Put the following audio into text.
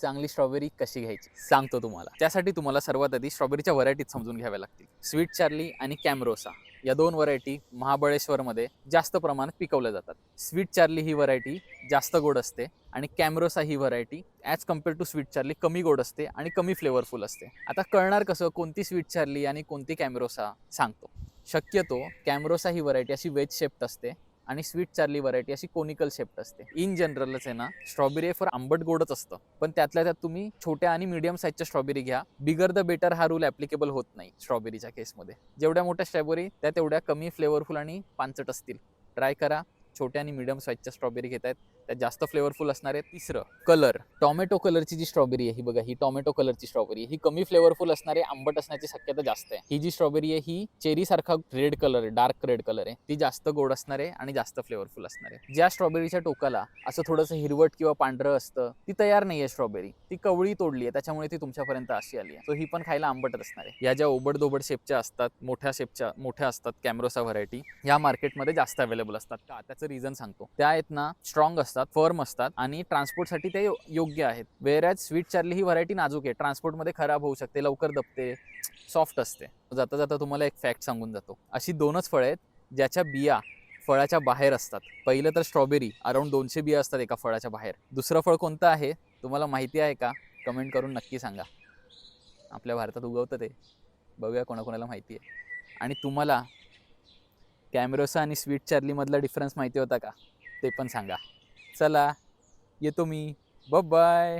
चांगली स्ट्रॉबेरी कशी घ्यायची सांगतो तुम्हाला. त्यासाठी तुम्हाला सर्वात आधी स्ट्रॉबेरीच्या व्हरायटीज समजून घ्याव्या लागतील. स्वीट चार्ली आणि कॅमरोसा या दोन व्हरायटी महाबळेश्वरमध्ये जास्त प्रमाणात पिकवल्या जातात. स्वीट चार्ली ही व्हरायटी जास्त गोड असते आणि कॅमरोसा ही variety as compare to sweet Charlie कमी गोड असते आणि कमी फ्लेवरफुल असते. आता कळणार कसं कोणती स्वीट चार्ली आणि कोणती कॅमरोसा सांगतो. शक्यतो कॅमरोसा ही व्हरायटी अशी वेज शेप्ड असते आणि स्वीट चार्ली व्हरायटी अशी कोनिकल शेप्ड असते. इन जनरलच आहे ना, स्ट्रॉबेरी फॉर आंबट गोडच असतं, पण त्यातल्या त्यात तुम्ही छोट्या आणि मीडियम साईजच्या स्ट्रॉबेरी घ्या. बिगर द बेटर हा रूल ॲप्लिकेबल होत नाही स्ट्रॉबेरीच्या केसमध्ये. जेवढ्या मोठ्या स्ट्रॉबेरी त्या तेवढ्या कमी फ्लेवरफुल आणि पानचट असतील. ट्राय करा. छोट्या आणि मीडियम साईजच्या स्ट्रॉबेरी घेत आहेत त्या जास्त फ्लेवरफुल असणार आहे. तिसरं कलर. टॉमॅटो कलरची जी स्ट्रॉबेरी आहे ही बघा, ही टॉमॅटो कलरची स्ट्रॉबेरी ही कमी फ्लेवरफुल असणार आहे, आंबट असण्याची शक्यता जास्त आहे. ही जी स्ट्रॉबेरी आहे ही चेरी सारखा रेड कलर आहे, डार्क रेड कलर आहे. ती जास्त गोड असणार आहे आणि जास्त फ्लेवरफुल असणार आहे. ज्या स्ट्रॉबेरीच्या टोकाला असं थोडंसं हिरवट किंवा पांढरं असतं ती तयार नाही आहे स्ट्रॉबेरी, ती कवळी तोडली आहे त्याच्यामुळे ती तुमच्यापर्यंत अशी आली आहे. सो ही पण खायला आंबटच असणार आहे. या ज्या ओबड शेपच्या असतात, मोठ्या असतात कॅमरोसा व्हरायटी, या मार्केटमध्ये जास्त अवेलेबल असतात. का त्याचं रिझन सांगतो. त्या आहेत ना स्ट्रॉंग असतात, फर्म असतात आणि ट्रान्सपोर्टसाठी ते योग्य आहेत. वेअरॅज स्वीट चार्ली ही व्हरायटी नाजूक आहे, ट्रान्सपोर्टमध्ये खराब होऊ शकते, लवकर दबते, सॉफ्ट असते. जाता जाता तुम्हाला एक फॅक्ट सांगून जातो. अशी दोनच फळं आहेत ज्याच्या बिया फळाच्या बाहेर असतात. पहिलं तर स्ट्रॉबेरी, अराउंड 200 बिया असतात एका फळाच्या बाहेर. दुसरं फळ कोणतं आहे तुम्हाला माहिती आहे का? कमेंट करून नक्की सांगा. आपल्या भारतात उगवतं ते, बघूया कोणाकोणाला माहिती आहे. आणि तुम्हाला कॅमरोसा आणि स्वीट चार्ली मधला डिफरन्स माहिती होता का? ते पण सांगा. चला येतो मी. बाय.